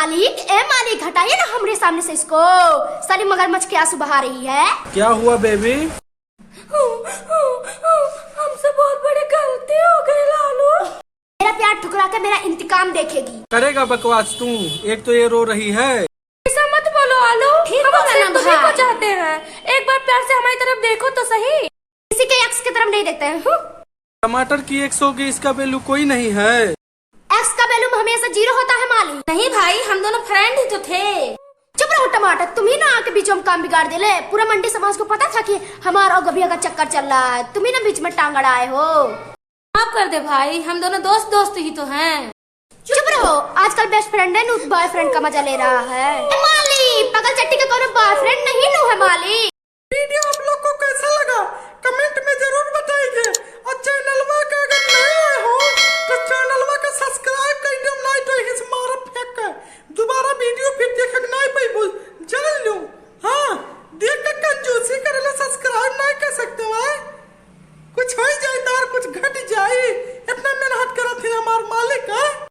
मालिक ए मालिक हटाइए ना हमरे सामने से इसको। सारी मगरमच्छ के आंसू बहा रही है। क्या हुआ बेबी? हमसे बहुत बड़ी गलती हो गई लालू। मेरा प्यार ठुकरा के मेरा इंतकाम देखेगी। करेगा बकवास तू। एक तो ये रो रही है। ऐसा मत बोलो आलू। हम तुम्ही को चाहते हैं। एक बार प्यार से हमारी तरफ देखो तो सही। किसी के एक्स की तरफ नहीं देखते हैं। टमाटर की 100 की इसका वैल्यू कोई नहीं है। एक्स का वैल्यू हमेशा 0 होता है मालिक। नहीं भाई हम दोनों फ्रेंड ही तो थे। चुप रहो टमाटर, तुम ही ना आके बीच में काम बिगाड़ दिले। पूरा मंडी समाज को पता था कि हमारा और गभिया का चक्कर चल रहा है। तुम ही ना बीच में टांग अड़ाए हो। माफ कर दे भाई, हम दोनों दोस्त ही तो हैं। चुप रहो, आजकल बेस्ट फ्रेंड है नूत बॉयफ्रेंड का मजा ले रहा है। माली पगल चट्टी का कोनो बॉयफ्रेंड नहीं नू है माली। वीडियो आप लोग को कैसा लगा कमेंट में जरूर बताइए।